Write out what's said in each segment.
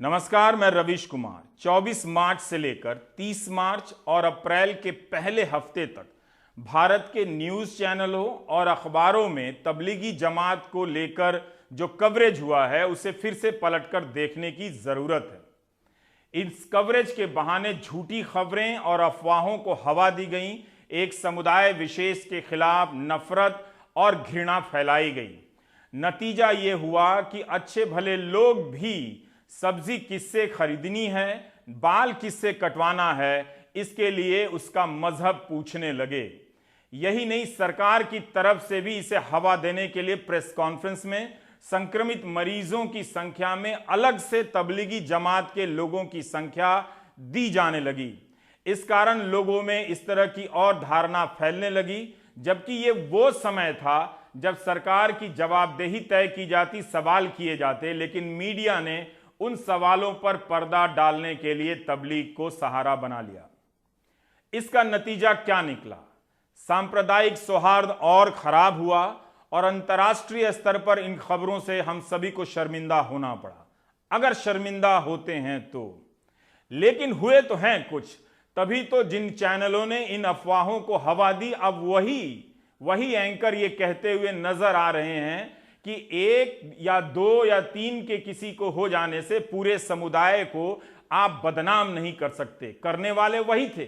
नमस्कार, मैं रवीश कुमार। 24 मार्च से लेकर 30 मार्च और अप्रैल के पहले हफ्ते तक भारत के न्यूज़ चैनलों और अखबारों में तबलीगी जमात को लेकर जो कवरेज हुआ है उसे फिर से पलटकर देखने की ज़रूरत है। इस कवरेज के बहाने झूठी खबरें और अफवाहों को हवा दी गई, एक समुदाय विशेष के खिलाफ नफरत और घृणा फैलाई गई। नतीजा ये हुआ कि अच्छे भले लोग भी सब्जी किससे खरीदनी है, बाल किससे कटवाना है, इसके लिए उसका मजहब पूछने लगे। यही नहीं, सरकार की तरफ से भी इसे हवा देने के लिए प्रेस कॉन्फ्रेंस में संक्रमित मरीजों की संख्या में अलग से तबलीगी जमात के लोगों की संख्या दी जाने लगी। इस कारण लोगों में इस तरह की और धारणा फैलने लगी, जबकि ये वो समय था जब सरकार की जवाबदेही तय की जाती, सवाल किए जाते, लेकिन मीडिया ने उन सवालों पर पर्दा डालने के लिए तबलीग को सहारा बना लिया। इसका नतीजा क्या निकला? सांप्रदायिक सौहार्द और खराब हुआ और अंतर्राष्ट्रीय स्तर पर इन खबरों से हम सभी को शर्मिंदा होना पड़ा, अगर शर्मिंदा होते हैं तो। लेकिन हुए तो हैं कुछ, तभी तो जिन चैनलों ने इन अफवाहों को हवा दी, अब वही एंकर ये कहते हुए नजर आ रहे हैं कि एक या दो या तीन के किसी को हो जाने से पूरे समुदाय को आप बदनाम नहीं कर सकते। करने वाले वही थे।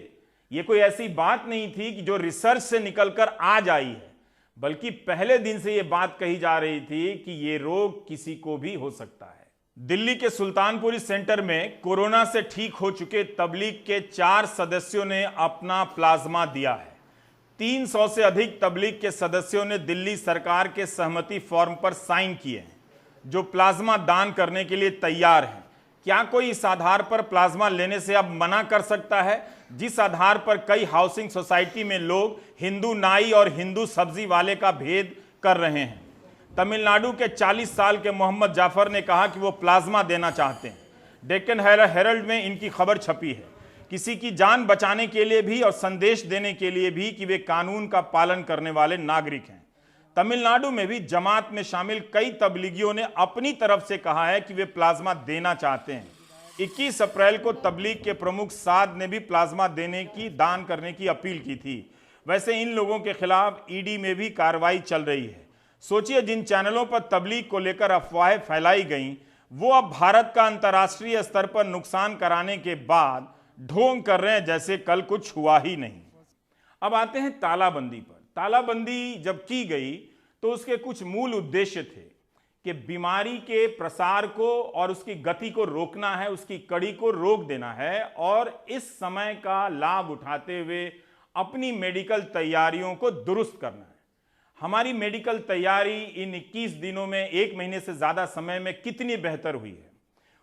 ये कोई ऐसी बात नहीं थी कि जो रिसर्च से निकलकर आज आई है, बल्कि पहले दिन से यह बात कही जा रही थी कि यह रोग किसी को भी हो सकता है। दिल्ली के सुल्तानपुरी सेंटर में कोरोना से ठीक हो चुके तबलीग के 4 सदस्यों ने अपना प्लाज्मा दिया है। 300 से अधिक तबलीग के सदस्यों ने दिल्ली सरकार के सहमति फॉर्म पर साइन किए हैं, जो प्लाज्मा दान करने के लिए तैयार हैं। क्या कोई इस आधार पर प्लाज्मा लेने से अब मना कर सकता है, जिस आधार पर कई हाउसिंग सोसाइटी में लोग हिंदू नाई और हिंदू सब्जी वाले का भेद कर रहे हैं? तमिलनाडु के 40 साल के मोहम्मद जाफर ने कहा कि वो प्लाज्मा देना चाहते हैं। डेक्कन हेरल्ड में इनकी खबर छपी है। किसी की जान बचाने के लिए भी और संदेश देने के लिए भी कि वे कानून का पालन करने वाले नागरिक हैं। तमिलनाडु में भी जमात में शामिल कई तबलीगियों ने अपनी तरफ से कहा है कि वे प्लाज्मा देना चाहते हैं। 21 अप्रैल को तबलीग के प्रमुख साद ने भी प्लाज्मा दान करने की अपील की थी। वैसे इन लोगों के खिलाफ ईडी में भी कार्रवाई चल रही है। सोचिए, जिन चैनलों पर तबलीग को लेकर अफवाहें फैलाई गईं, वो अब भारत का अंतर्राष्ट्रीय स्तर पर नुकसान कराने के बाद ढोंग कर रहे हैं जैसे कल कुछ हुआ ही नहीं। अब आते हैं तालाबंदी पर। तालाबंदी जब की गई तो उसके कुछ मूल उद्देश्य थे कि बीमारी के प्रसार को और उसकी गति को रोकना है, उसकी कड़ी को रोक देना है और इस समय का लाभ उठाते हुए अपनी मेडिकल तैयारियों को दुरुस्त करना है। हमारी मेडिकल तैयारी इन 21 दिनों में, 1 महीने से ज़्यादा समय में कितनी बेहतर हुई है।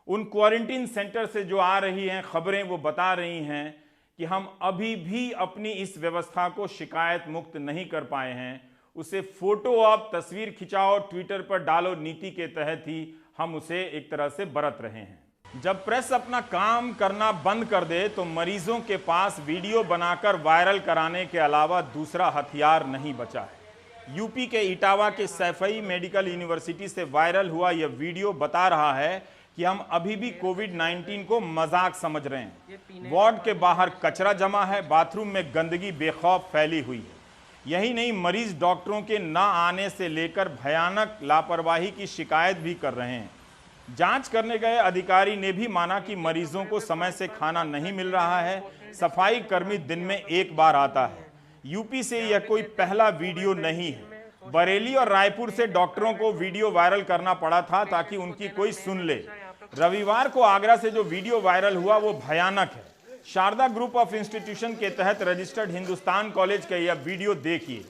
उन क्वारंटीन सेंटर से जो आ रही हैं खबरें, वो बता रही हैं कि हम अभी भी अपनी इस व्यवस्था को शिकायत मुक्त नहीं कर पाए हैं। उसे फोटो आप तस्वीर खिंचाओ, ट्विटर पर डालो नीति के तहत ही हम उसे एक तरह से बरत रहे हैं। जब प्रेस अपना काम करना बंद कर दे तो मरीजों के पास वीडियो बनाकर वायरल कराने के अलावा दूसरा हथियार नहीं बचा है। यूपी के इटावा के सैफई मेडिकल यूनिवर्सिटी से वायरल हुआ यह वीडियो बता रहा है कि हम अभी भी कोविड-19 को मजाक समझ रहे हैं। वार्ड के बाहर कचरा जमा है, बाथरूम में गंदगी बेखौफ फैली हुई है। यही नहीं, मरीज डॉक्टरों के न आने से लेकर भयानक लापरवाही की शिकायत भी कर रहे हैं। जांच करने गए अधिकारी ने भी माना कि मरीजों को समय से खाना नहीं मिल रहा है। सफाई कर्मी दिन में 1 बार आता है। यूपी से यह कोई पहला वीडियो नहीं है। बरेली और रायपुर से डॉक्टरों को वीडियो वायरल करना पड़ा था ताकि उनकी कोई सुन ले। रविवार को आगरा से जो वीडियो वायरल हुआ वो भयानक है। शारदा ग्रुप ऑफ इंस्टीट्यूशन के तहत रजिस्टर्ड हिंदुस्तान कॉलेज का यह वीडियो देखिए।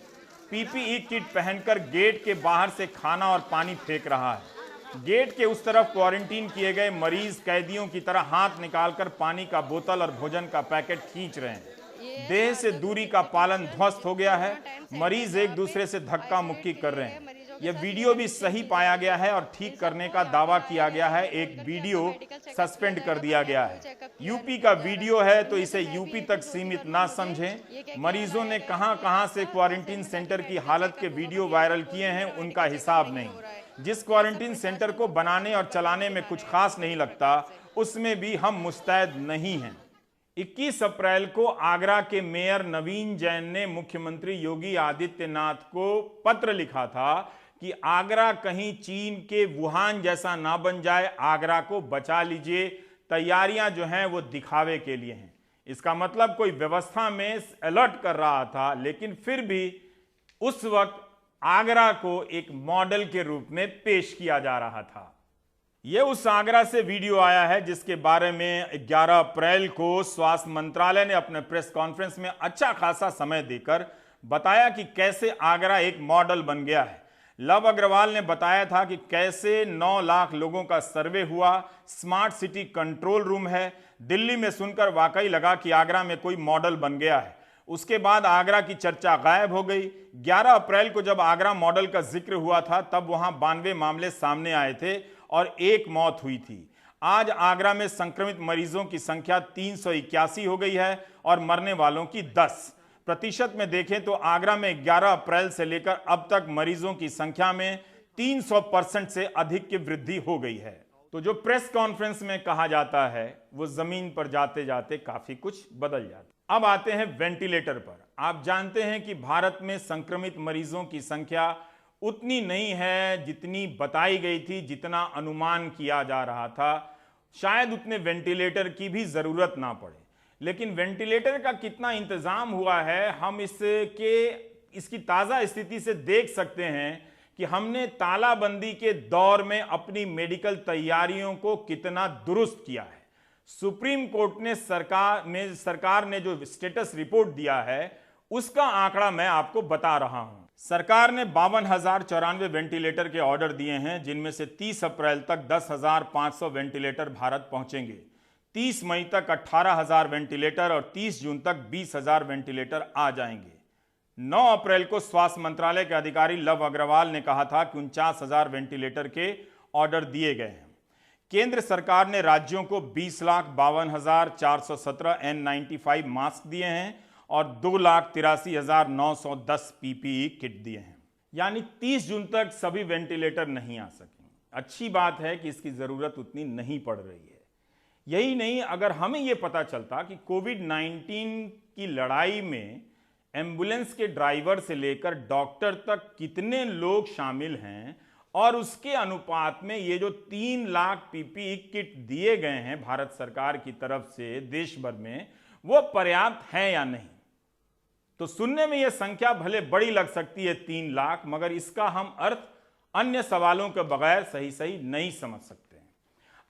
पीपीई किट पहनकर गेट के बाहर से खाना और पानी फेंक रहा है। गेट के उस तरफ क्वारंटीन किए गए मरीज कैदियों की तरह हाथ निकालकर पानी का बोतल और भोजन का पैकेट खींच रहे हैं। देह से दूरी का पालन ध्वस्त हो गया है। मरीज एक दूसरे से धक्का मुक्की कर रहे हैं। यह वीडियो भी सही पाया गया है और ठीक करने का दावा किया गया है। एक वीडियो सस्पेंड कर दिया गया है। यूपी का वीडियो है तो इसे यूपी तक सीमित ना समझें। मरीजों ने कहां-कहां से क्वारंटीन सेंटर की हालत के वीडियो वायरल किए हैं, उनका हिसाब नहीं। जिस क्वारंटीन सेंटर को बनाने और चलाने में कुछ खास नहीं लगता, उसमें भी हम मुस्तैद नहीं हैं। 21 अप्रैल को आगरा के मेयर नवीन जैन ने मुख्यमंत्री योगी आदित्यनाथ को पत्र लिखा था कि आगरा कहीं चीन के वुहान जैसा ना बन जाए, आगरा को बचा लीजिए। तैयारियां जो हैं वो दिखावे के लिए हैं। इसका मतलब कोई व्यवस्था में अलर्ट कर रहा था, लेकिन फिर भी उस वक्त आगरा को एक मॉडल के रूप में पेश किया जा रहा था। यह उस आगरा से वीडियो आया है जिसके बारे में 11 अप्रैल को स्वास्थ्य मंत्रालय ने अपने प्रेस कॉन्फ्रेंस में अच्छा खासा समय देकर बताया कि कैसे आगरा एक मॉडल बन गया है। लव अग्रवाल ने बताया था कि कैसे 9 लाख लोगों का सर्वे हुआ, स्मार्ट सिटी कंट्रोल रूम है। दिल्ली में सुनकर वाकई लगा कि आगरा में कोई मॉडल बन गया है। उसके बाद आगरा की चर्चा गायब हो गई। 11 अप्रैल को जब आगरा मॉडल का जिक्र हुआ था तब वहां 92 मामले सामने आए थे और 1 मौत हुई थी। आज आगरा में संक्रमित मरीजों की संख्या 381 हो गई है और मरने वालों की 10%। में देखें तो आगरा में 11 अप्रैल से लेकर अब तक मरीजों की संख्या में 300% से अधिक की वृद्धि हो गई है। तो जो प्रेस कॉन्फ्रेंस में कहा जाता है वो जमीन पर जाते जाते काफी कुछ बदल जाता है। अब आते हैं वेंटिलेटर पर। आप जानते हैं कि भारत में संक्रमित मरीजों की संख्या उतनी नहीं है जितनी बताई गई थी, जितना अनुमान किया जा रहा था। शायद उतने वेंटिलेटर की भी जरूरत ना पड़े, लेकिन वेंटिलेटर का कितना इंतजाम हुआ है हम इसकी ताजा स्थिति से देख सकते हैं कि हमने तालाबंदी के दौर में अपनी मेडिकल तैयारियों को कितना दुरुस्त किया है। सुप्रीम कोर्ट ने सरकार ने जो स्टेटस रिपोर्ट दिया है उसका आंकड़ा मैं आपको बता रहा हूं। सरकार ने 52,094 वेंटिलेटर के ऑर्डर दिए हैं, जिनमें से 30 अप्रैल तक 10,500 वेंटिलेटर भारत पहुंचेंगे। 30 मई तक 18,000 वेंटिलेटर और 30 जून तक 20,000 वेंटिलेटर आ जाएंगे। 9 अप्रैल को स्वास्थ्य मंत्रालय के अधिकारी लव अग्रवाल ने कहा था कि 49,000 वेंटिलेटर के ऑर्डर दिए गए हैं। केंद्र सरकार ने राज्यों को 20,52,417 N95 मास्क दिए हैं और 2,83,910 PPE किट दिए हैं। यानी 30 जून तक सभी वेंटिलेटर नहीं आ सकेंगे। अच्छी बात है कि इसकी जरूरत उतनी नहीं पड़ रही है। यही नहीं, अगर हमें यह पता चलता कि कोविड-19 की लड़ाई में एम्बुलेंस के ड्राइवर से लेकर डॉक्टर तक कितने लोग शामिल हैं और उसके अनुपात में ये जो 3 लाख PPE किट दिए गए हैं भारत सरकार की तरफ से देश भर में, वो पर्याप्त है या नहीं। तो सुनने में यह संख्या भले बड़ी लग सकती है 3 लाख, मगर इसका हम अर्थ अन्य सवालों के बगैर सही नहीं समझ सकते हैं।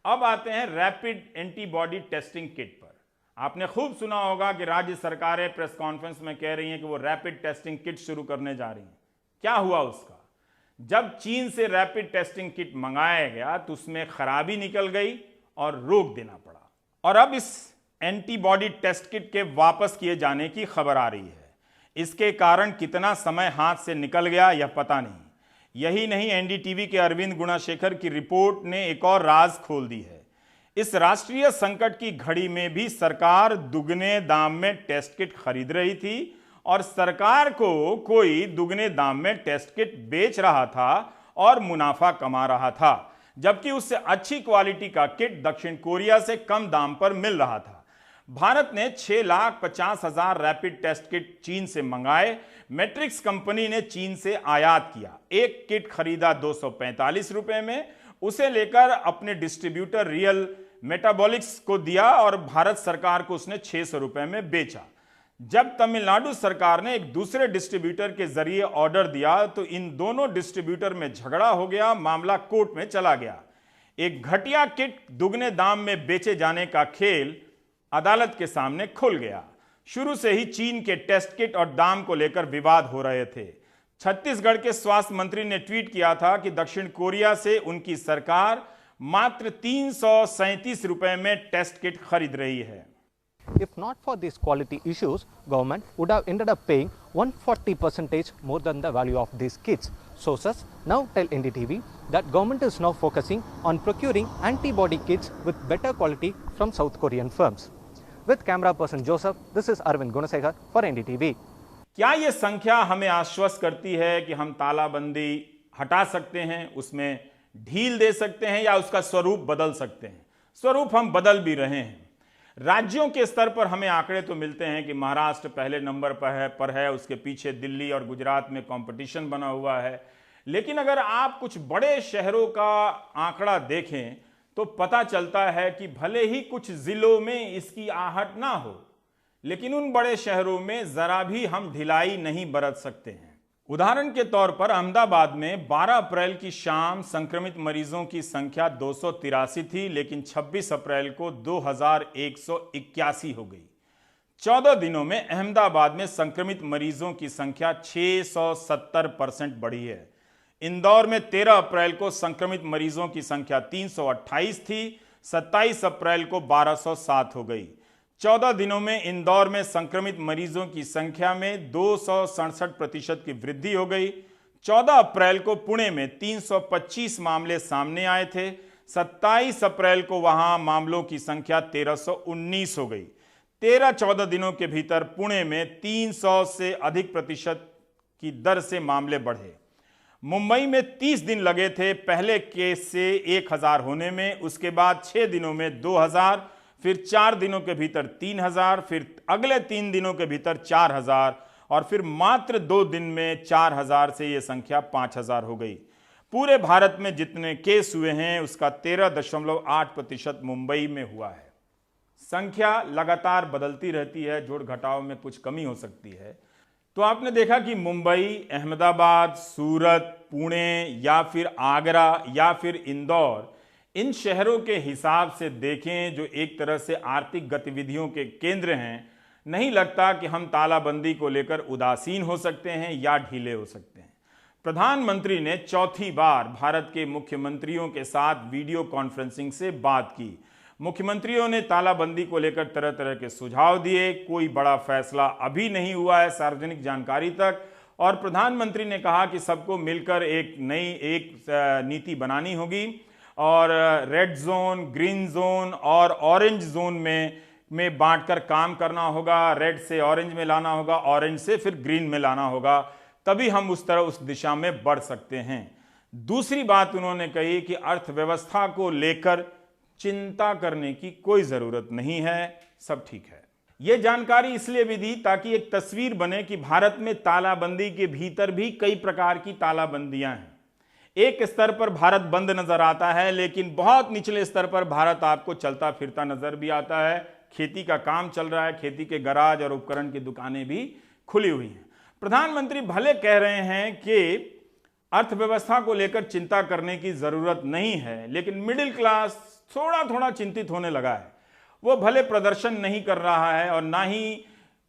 अब आते हैं रैपिड एंटीबॉडी टेस्टिंग किट पर। आपने खूब सुना होगा कि राज्य सरकारें प्रेस कॉन्फ्रेंस में कह रही हैं कि वो रैपिड टेस्टिंग किट शुरू करने जा रही हैं। क्या हुआ उसका? जब चीन से रैपिड टेस्टिंग किट मंगाया गया तो उसमें खराबी निकल गई और रोक देना पड़ा। और अब इस एंटीबॉडी टेस्ट किट के वापस किए जाने की खबर आ रही है। इसके कारण कितना समय हाथ से निकल गया यह पता नहीं। यही नहीं, एनडीटीवी के अरविंद गुणाशेखर की रिपोर्ट ने एक और राज खोल दी है। इस राष्ट्रीय संकट की घड़ी में भी सरकार दुगने दाम में टेस्ट किट खरीद रही थी और सरकार को कोई दुगने दाम में टेस्ट किट बेच रहा था और मुनाफा कमा रहा था, जबकि उससे अच्छी क्वालिटी का किट दक्षिण कोरिया से कम दाम पर मिल रहा था। भारत ने 6,50,000 रैपिड टेस्ट किट चीन से मंगाए। मैट्रिक्स कंपनी ने चीन से आयात किया। एक किट खरीदा 245 रुपए में, उसे लेकर अपने डिस्ट्रीब्यूटर रियल मेटाबॉलिक्स को दिया और भारत सरकार को उसने 600 रुपए में बेचा। जब तमिलनाडु सरकार ने एक दूसरे डिस्ट्रीब्यूटर के जरिए ऑर्डर दिया तो इन दोनों डिस्ट्रीब्यूटर में झगड़ा हो गया, मामला कोर्ट में चला गया। एक घटिया किट दुगने दाम में बेचे जाने का खेल अदालत के सामने खुल गया। शुरू से ही चीन के टेस्ट किट और दाम को लेकर विवाद हो रहे थे। छत्तीसगढ़ के स्वास्थ्य मंत्री ने ट्वीट किया था कि दक्षिण कोरिया से उनकी सरकार मात्र 337 रुपए में टेस्ट किट खरीद रही है। If not for these quality issues, government would have ended up paying 140% more than the value of these kits. Sources now tell NDTV that government is now focusing on procuring antibody kits with better quality from South Korean firms. With camera person Joseph, this is Arvind Gunasekhar for NDTV. क्या ये संख्या हमें आश्वस्त करती है कि हम तालाबंदी हटा सकते हैं, उसमें ढील दे सकते हैं या उसका स्वरूप बदल सकते हैं। स्वरूप हम बदल भी रहे हैं। राज्यों के स्तर पर हमें आंकड़े तो मिलते हैं कि महाराष्ट्र पहले नंबर पर है, उसके पीछे दिल्ली और गुजरात में कंपटीशन बना हुआ है। लेकिन अगर आप कुछ बड़े शहरों का आंकड़ा देखें तो पता चलता है कि भले ही कुछ जिलों में इसकी आहट ना हो, लेकिन उन बड़े शहरों में जरा भी हम ढिलाई नहीं बरत सकते हैं। उदाहरण के तौर पर अहमदाबाद में 12 अप्रैल की शाम संक्रमित मरीजों की संख्या 283 थी, लेकिन 26 अप्रैल को 2181 हो गई। 14 दिनों में अहमदाबाद में संक्रमित मरीजों की संख्या 670% बढ़ी है। इंदौर में 13 अप्रैल को संक्रमित मरीजों की संख्या 328 थी, 27 अप्रैल को 1207 हो गई। 14 दिनों में इंदौर में संक्रमित मरीजों की संख्या में 267% की वृद्धि हो गई। 14 अप्रैल को पुणे में 325 मामले सामने आए थे। 27 अप्रैल को वहां मामलों की संख्या 1319 हो गई। 13-14 दिनों के भीतर पुणे में 300 से अधिक प्रतिशत की दर से मामले बढ़े। मुंबई में 30 दिन लगे थे पहले केस से 1000 होने में, उसके बाद 6 दिनों में 2000, फिर 4 दिनों के भीतर 3000, फिर अगले 3 दिनों के भीतर 4000 और फिर मात्र 2 दिन में 4000 से यह संख्या 5000 हो गई। पूरे भारत में जितने केस हुए हैं उसका 13.8% मुंबई में हुआ है। संख्या लगातार बदलती रहती है, जोड़ घटाव में कुछ कमी हो सकती है। तो आपने देखा कि मुंबई, अहमदाबाद, सूरत, पुणे या फिर आगरा या फिर इंदौर, इन शहरों के हिसाब से देखें जो एक तरह से आर्थिक गतिविधियों के केंद्र हैं, नहीं लगता कि हम तालाबंदी को लेकर उदासीन हो सकते हैं या ढीले हो सकते हैं। प्रधानमंत्री ने चौथी बार भारत के मुख्यमंत्रियों के साथ वीडियो कॉन्फ्रेंसिंग से बात की। मुख्यमंत्रियों ने तालाबंदी को लेकर तरह तरह के सुझाव दिए। कोई बड़ा फैसला अभी नहीं हुआ है सार्वजनिक जानकारी तक, और प्रधानमंत्री ने कहा कि सबको मिलकर एक नीति बनानी होगी और रेड जोन, ग्रीन जोन और ऑरेंज जोन में बांटकर काम करना होगा। रेड से ऑरेंज में लाना होगा, ऑरेंज से फिर ग्रीन में लाना होगा, तभी हम उस दिशा में बढ़ सकते हैं। दूसरी बात उन्होंने कही कि अर्थव्यवस्था को लेकर चिंता करने की कोई जरूरत नहीं है, सब ठीक है। यह जानकारी इसलिए भी दी ताकि एक तस्वीर बने कि भारत में तालाबंदी के भीतर भी कई प्रकार की तालाबंदियां हैं। एक स्तर पर भारत बंद नजर आता है, लेकिन बहुत निचले स्तर पर भारत आपको चलता फिरता नजर भी आता है। खेती का काम चल रहा है, खेती के गराज और उपकरण की दुकानें भी खुली हुई हैं। प्रधानमंत्री भले कह रहे हैं कि अर्थव्यवस्था को लेकर चिंता करने की जरूरत नहीं है, लेकिन मिडिल क्लास थोड़ा थोड़ा चिंतित होने लगा है। वो भले प्रदर्शन नहीं कर रहा है और ना ही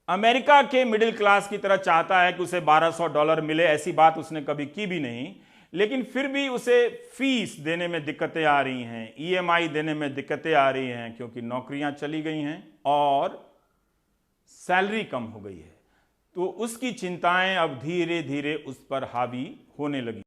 अमेरिका के मिडिल क्लास की तरह चाहता है कि उसे $1200 मिले, ऐसी बात उसने कभी की भी नहीं, लेकिन फिर भी उसे फीस देने में दिक्कतें आ रही हैं, EMI देने में दिक्कतें आ रही हैं, क्योंकि नौकरियां चली गई हैं और सैलरी कम हो गई है। तो उसकी चिंताएं अब धीरे धीरे उस पर हावी होने लगी